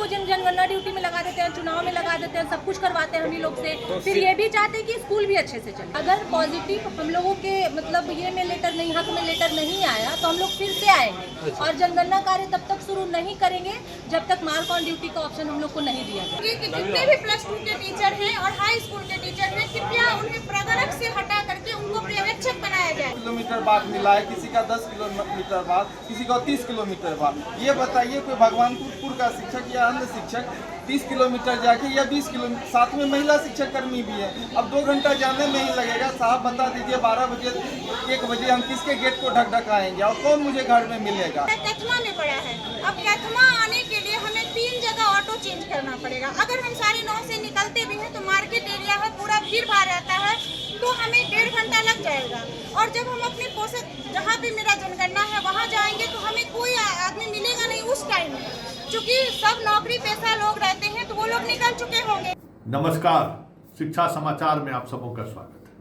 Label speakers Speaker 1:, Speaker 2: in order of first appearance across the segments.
Speaker 1: को जनगणना ड्यूटी में लगा देते हैं, चुनाव में लगा देते हैं, सब कुछ करवाते हैं हम ही लोग से। फिर ये भी चाहते हैं कि स्कूल भी अच्छे से चले। अगर पॉजिटिव हम लोगों के मतलब ये में लेटर नहीं, हक में लेटर नहीं आया तो हम लोग फिर से आएंगे और जनगणना कार्य तब तक शुरू नहीं करेंगे जब तक मार्क ऑन ड्यूटी का ऑप्शन हम लोग को नहीं दिया जाए।
Speaker 2: जितने भी प्लस 2 के टीचर हैं और हाई स्कूल के टीचर हैं, कृपया उन्हें प्रगणक से हटा करके उनको पर्यवेक्षक बनाया जाए।
Speaker 3: किलोमीटर बाद मिला है, किसी का 10 किलोमीटर बाद, किसी का 30 किलोमीटर बाद। ये बताइए कोई भगवानपुर का शिक्षक या अन्य शिक्षक 30 किलोमीटर जाके या 20 किलोमीटर, साथ में महिला शिक्षक कर्मी भी है, अब 2 घंटा जाने में ही लगेगा। साहब बता दीजिए 12 बजे 1 बजे हम किसके गेट को ढकढकाएंगे और कौन मुझे घर में मिलेगा।
Speaker 2: कैथमा में पड़ा है, अब कैथमा आने के लिए हमें 3 जगह ऑटो चेंज करना पड़ेगा। अगर हम 9:30 से निकलते भी हैं तो मार्केट एरिया है, पूरा भीड़ भाड़ रहता है, तो हमें 1.5 घंटा लग जाएगा। और जब हम अपने पोषक जहाँ भी मेरा जनगणना है वहाँ जाएंगे तो हमें कोई आदमी मिलेगा नहीं उस टाइम में, क्योंकि सब नौकरी पेशा लोग रहते हैं तो वो लोग निकल चुके होंगे।
Speaker 4: नमस्कार, शिक्षा समाचार में आप सबों का स्वागत है।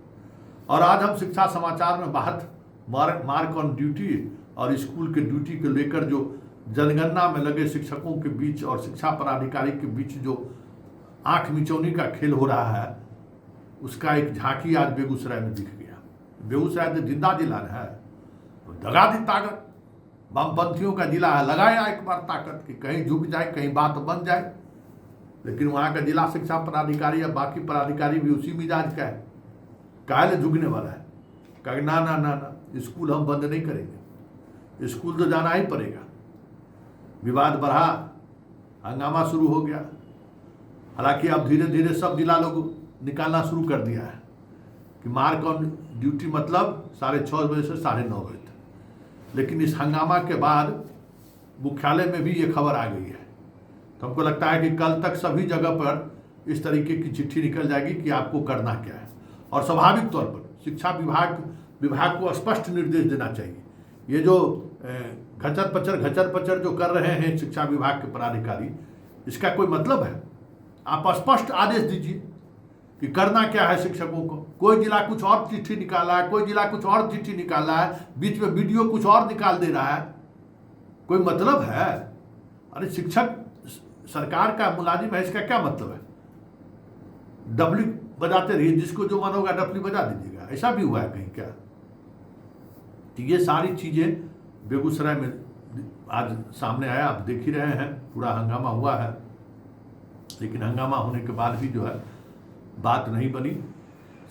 Speaker 4: और आज हम शिक्षा समाचार में बात मार्क ऑन ड्यूटी और स्कूल के ड्यूटी को लेकर जो जनगणना में लगे शिक्षकों के बीच और शिक्षा पदाधिकारी के बीच जो आंख मिचौनी का खेल हो रहा है, उसका एक झांकी आज बेगूसराय में दिख गया। बेगूसराय तो जिंदा जिला है, तो दगा दी ताकत, वामपंथियों का जिला है, लगाया एक बार ताकत कि कहीं झुक जाए, कहीं बात बन जाए। लेकिन वहाँ का जिला शिक्षा पदाधिकारी या बाकी पदाधिकारी भी उसी मिजाज का है, काहे झुकने वाला है। कहा ना ना ना ना, स्कूल हम बंद नहीं करेंगे, स्कूल तो जाना ही पड़ेगा। विवाद बढ़ा, हंगामा शुरू हो गया। हालांकि अब धीरे धीरे सब जिला लोग निकालना शुरू कर दिया है कि मार्क ऑन ड्यूटी मतलब 6:30 बजे से 9:30 बजे तक। लेकिन इस हंगामा के बाद मुख्यालय में भी ये खबर आ गई है, तो हमको लगता है कि कल तक सभी जगह पर इस तरीके की चिट्ठी निकल जाएगी कि आपको करना क्या है। और स्वाभाविक तौर पर शिक्षा विभाग को स्पष्ट निर्देश देना चाहिए। ये जो घचर पचर जो कर रहे हैं शिक्षा विभाग के पदाधिकारी, इसका कोई मतलब है? आप स्पष्ट आदेश दीजिए कि करना क्या है शिक्षकों को। कोई जिला कुछ और चिट्ठी निकाला है, कोई जिला कुछ और चिट्ठी निकाला है, बीच में वीडियो कुछ और निकाल दे रहा है, कोई मतलब है? अरे शिक्षक सरकार का मुलाजिम है, इसका क्या मतलब है? डफली बजाते रहिए, जिसको जो मन होगा डफली बजा दीजिएगा, ऐसा भी हुआ है कहीं क्या? तो ये सारी चीजें बेगूसराय में आज सामने आया, आप देख ही रहे हैं, पूरा हंगामा हुआ है। लेकिन हंगामा होने के बाद भी जो है बात नहीं बनी।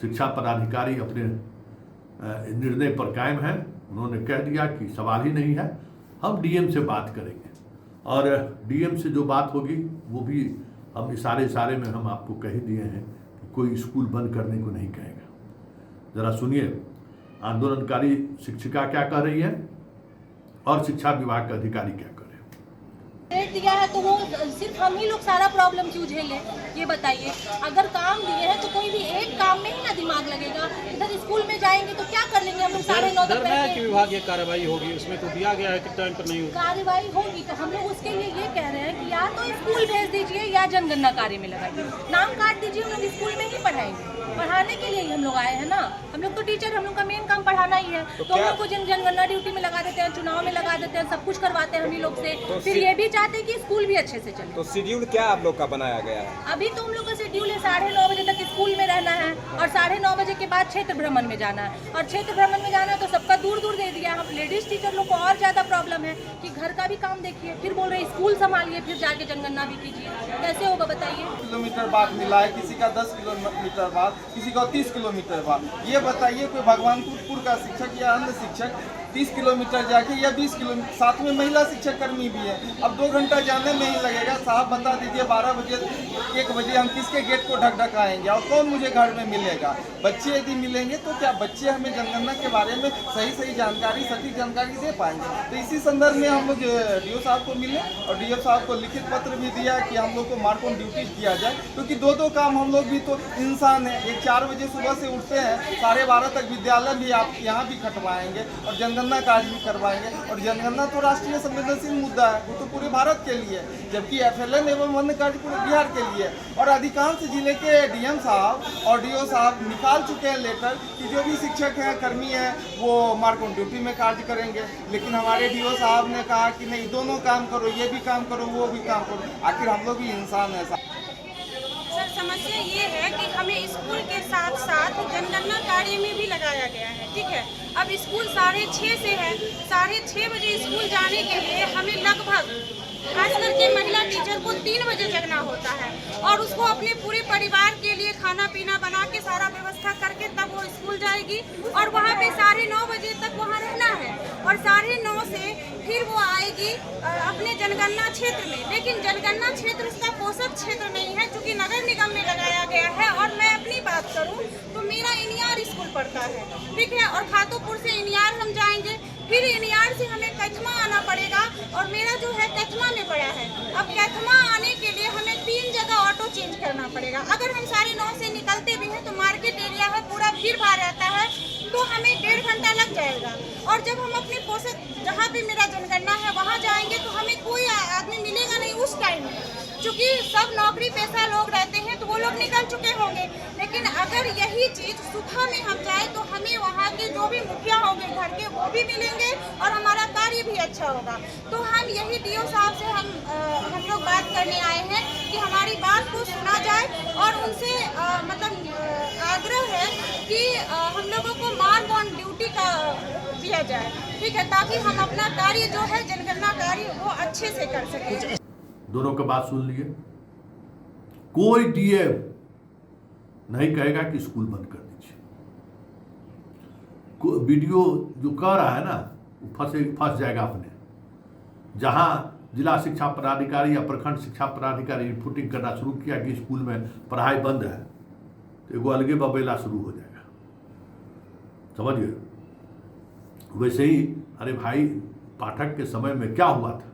Speaker 4: शिक्षा पदाधिकारी अपने निर्णय पर कायम हैं। उन्होंने कह दिया कि सवाल ही नहीं है, हम डीएम से बात करेंगे। और डीएम से जो बात होगी वो भी हम इशारे में हम आपको कह ही दिए हैं कि कोई स्कूल बंद करने को नहीं कहेगा। ज़रा सुनिए आंदोलनकारी शिक्षिका क्या कह रही है और शिक्षा विभाग के अधिकारी क्या कर रहे हैं।
Speaker 1: डेट दिया है तो वो सिर्फ हम ही लोग सारा प्रॉब्लम क्यों झेलें? ये बताइए। अगर काम दिए हैं तो कोई भी एक काम में ही ना दिमाग लगेगा। इधर स्कूल में जाएंगे तो क्या कर लेंगे हम लोग 9:30 तक?
Speaker 5: विभाग की कार्रवाई होगी, उसमें तो दिया गया है कि टाइम पर नहीं होगी।
Speaker 1: कार्रवाई होगी तो हम लोग उसके लिए ये कह रहे हैं कि या तो स्कूल भेज दीजिए या जनगणना कार्य में लगाइए, नाम काट दीजिए, हम लोग स्कूल में ही पढ़ाएंगे। पढ़ाने के लिए ही हम लोग आए हैं ना, हम लोग तो टीचर, हम लोग का मेन काम पढ़ाना ही है। तो हम लोग को जनगणना ड्यूटी में लगा देते हैं, चुनाव में लगा देते हैं, सब कुछ करवाते हैं हम ही लोग से। फिर ये भी चाहते हैं कि स्कूल भी अच्छे से चले।
Speaker 6: तो शेड्यूल क्या आप लोग का बनाया गया है?
Speaker 1: अभी तो हम लोग का शेड्यूल है 9:30 बजे तक स्कूल में रहना है और 9:30 बजे के बाद क्षेत्र भ्रमण में जाना है। और क्षेत्र भ्रमण में जाना है तो सबका दूर दूर दे दिया। हम लेडीज टीचर लोग को और ज्यादा प्रॉब्लम है कि घर का भी काम देखिए, फिर बोल रहे स्कूल संभालिए, फिर जाके जनगणना भी कीजिए। कैसे होगा बताइए?
Speaker 3: किलोमीटर बाद मिला है, किसी का 10 किलोमीटर बाद, किसी का 30 किलोमीटर बाद। ये बताइए कोई भगवानपुर का शिक्षक या अन्य शिक्षक 30 किलोमीटर जाके या 20 किलोमीटर, साथ में महिला शिक्षक कर्मी भी है, अब 2 घंटा जाने में ही लगेगा। साहब बता दीजिए 12 बजे 1 बजे हम किसके गेट को ढकढकाएंगे और कौन मुझे घर में मिलेगा? बच्चे यदि मिलेंगे तो क्या बच्चे हमें जनगणना के बारे में सही जानकारी, सटीक जानकारी दे पाएंगे? तो इसी संदर्भ में हम लोग डीओ साहब को मिले और डीओ साहब को लिखित पत्र भी दिया कि हम लोग को मार्क ऑन ड्यूटी किया जाए, क्योंकि दो काम हम लोग भी तो इंसान है। एक 4 बजे सुबह से उठते हैं, 12:30 तक विद्यालय भी आप यहाँ भी खटवाएंगे और जनगणना जनगणना कार्य भी करवाएंगे। और जनगणना तो राष्ट्रीय संवेदनशील मुद्दा है, वो तो पूरे भारत के लिए है, जबकि FLN एवं वन्य कार्य पूरे बिहार के लिए है। और अधिकांश जिले के DM साहब और DO साहब निकाल चुके हैं लेटर कि जो भी शिक्षक हैं, कर्मी हैं, वो मार्क ऑन ड्यूटी में कार्य करेंगे। लेकिन हमारे DO साहब ने कहा कि नहीं, दोनों काम करो, ये भी काम करो, वो भी काम करो। आखिर हम लोग भी इंसान हैं।
Speaker 2: सर, समस्या ये है कि हमें स्कूल के साथ साथ जनगणना कार्य में भी लगाया गया है, ठीक है। अब स्कूल 6:30 से है, 6:30 बजे स्कूल जाने के लिए हमें लगभग खास करके महिला टीचर को 3 बजे जगना होता है और उसको अपने पूरे परिवार के लिए खाना पीना बना के सारा व्यवस्था करके तब वो स्कूल जाएगी और वहाँ पे 9:30 बजे तक वहाँ रहना है और 9:30 से फिर वो आएगी अपने जनगणना क्षेत्र में। लेकिन जनगणना क्षेत्र उसका पोषक क्षेत्र नहीं है, चूँकि नगर निगम में लगाया गया है। और मैं अपनी बात करूँ तो मेरा इनियार स्कूल पड़ता है, ठीक है, और खातोपुर से इनियार हम जाएंगे, फिर इनियार से हमें कैथमा आना पड़ेगा और मेरा जो है कैथमा में पड़ा है। अब कैथमा आने के लिए हमें 3 जगह ऑटो चेंज करना पड़ेगा। अगर हम 9:30 से निकलते भी हैं तो मार्केट एरिया है, पूरा भीड़ भाड़ रहता है, तो हमें 1.5 घंटा लग जाएगा। और जब हम अपने पोषक जहाँ पे मेरा जनगणना है वहाँ जाएंगे तो हमें कोई आदमी मिलेगा नहीं उस टाइम में, क्योंकि सब नौकरी पेशा लोग रहते हैं तो वो लोग निकल चुके होंगे। लेकिन अगर यही चीज़ सुबह में हम जाए तो हमें वहाँ के जो भी मुखिया होंगे घर के वो भी मिलेंगे और हमारा कार्य भी अच्छा होगा। तो हम यही DO साहब से हम लोग बात करने आए हैं कि हमारी बात को सुना जाए और उनसे आग्रह है कि हम लोगों को मार्क ऑन ड्यूटी का दिया जाए, ठीक है, ताकि हम अपना कार्य जो है जनगणना कार्य वो अच्छे से कर सकें।
Speaker 4: दोनों का बात सुन लिए। कोई DM नहीं कहेगा कि स्कूल बंद कर दीजिए। वीडियो जो कह रहा है ना, वो फंस जाएगा अपने। जहां जिला शिक्षा पदाधिकारी या प्रखंड शिक्षा पदाधिकारी रिपोर्टिंग करना शुरू किया कि स्कूल में पढ़ाई बंद है, तो एगो अलगे बबेला शुरू हो जाएगा, समझ गए। वैसे ही अरे भाई, पाठक के समय में क्या हुआ था,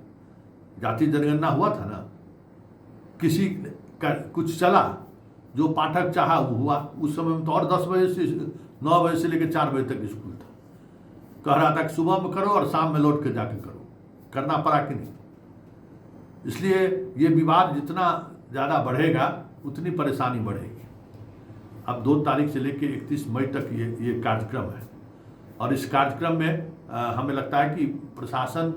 Speaker 4: जाति जनगणना हुआ था ना, किसी का कुछ चला, जो पाठक चाहा वो हुआ। उस समय में तो और 9 बजे से लेकर 4 बजे तक स्कूल था। कह रहा था कि सुबह में करो और शाम में लौट के जाके करो। करना पड़ा कि नहीं? इसलिए ये विवाद जितना ज़्यादा बढ़ेगा उतनी परेशानी बढ़ेगी। अब 2 तारीख से लेकर 31 मई तक ये कार्यक्रम है और इस कार्यक्रम में हमें लगता है कि प्रशासन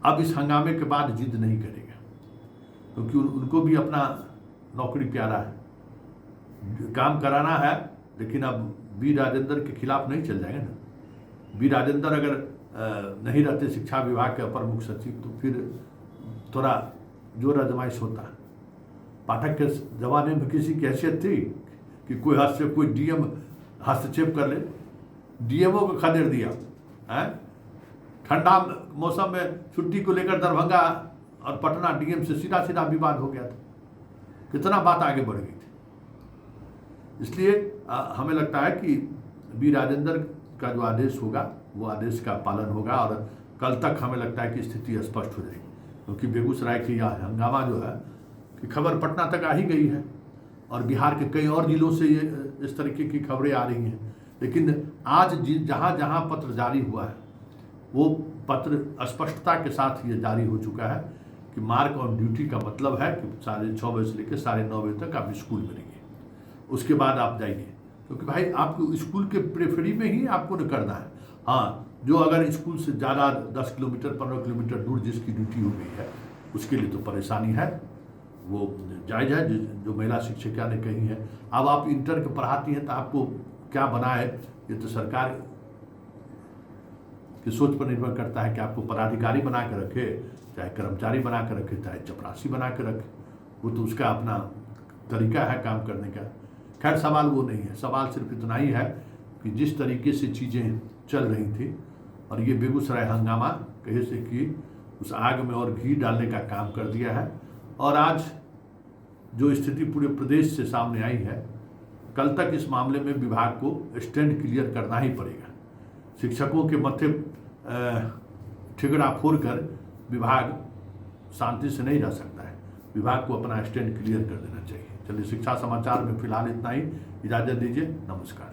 Speaker 4: अब इस हंगामे के बाद जिद नहीं करेगा, क्योंकि उनको भी अपना नौकरी प्यारा है, काम कराना है। लेकिन अब बी राजेंद्र के खिलाफ नहीं चल जाएंगे ना। बी राजेंद्र अगर नहीं रहते शिक्षा विभाग के अपर मुख्य सचिव तो फिर थोड़ा जोर आजमाइश होता। पाठक के जमाने में किसी की हैसियत थी कि कोई DM हस्तक्षेप कर ले? DMO को खदेड़ दिया है। ठंडा मौसम में छुट्टी को लेकर दरभंगा और पटना DM से सीधा विवाद हो गया था। कितना बात आगे बढ़ गई थी। इसलिए हमें लगता है कि बी राजेंद्र का जो आदेश होगा वो आदेश का पालन होगा और कल तक हमें लगता है कि स्थिति स्पष्ट हो जाएगी, क्योंकि बेगूसराय की यह हंगामा जो है कि खबर पटना तक आ ही गई है और बिहार के कई और जिलों से ये इस तरीके की खबरें आ रही हैं। लेकिन आज जहाँ जहाँ पत्र जारी हुआ है वो पत्र स्पष्टता के साथ ये जारी हो चुका है कि मार्क ऑन ड्यूटी का मतलब है कि 6:30 बजे से लेकर 9:30 बजे तक आप स्कूल में रहिए, उसके बाद आप जाइए, क्योंकि भाई आपको स्कूल के प्रेफरी में ही आपको न करना है। हाँ, जो अगर स्कूल से ज़्यादा 10 किलोमीटर 15 किलोमीटर दूर जिसकी ड्यूटी हो गई है उसके लिए तो परेशानी है, वो जायज़ है जो महिला शिक्षिका ने कही है। अब आप इंटर के पढ़ाती हैं तो आपको क्या बनाए, ये तो सरकार की सोच पर निर्भर करता है कि आपको पदाधिकारी बना के रखे, चाहे कर्मचारी बना के रखे, चाहे चपरासी बना के रखे, वो तो उसका अपना तरीका है काम करने का। खैर, सवाल वो नहीं है, सवाल सिर्फ इतना ही है कि जिस तरीके से चीज़ें चल रही थी और ये बेगूसराय हंगामा कहे से कि उस आग में और घी डालने का काम कर दिया है। और आज जो स्थिति पूरे प्रदेश से सामने आई है, कल तक इस मामले में विभाग को स्टैंड क्लियर करना ही पड़ेगा। शिक्षकों के मत्थे ठिगड़ा फोड़कर विभाग शांति से नहीं रह सकता है, विभाग को अपना स्टैंड क्लियर कर देना चाहिए। चलिए, शिक्षा समाचार में फिलहाल इतना ही, इजाज़त दीजिए, नमस्कार।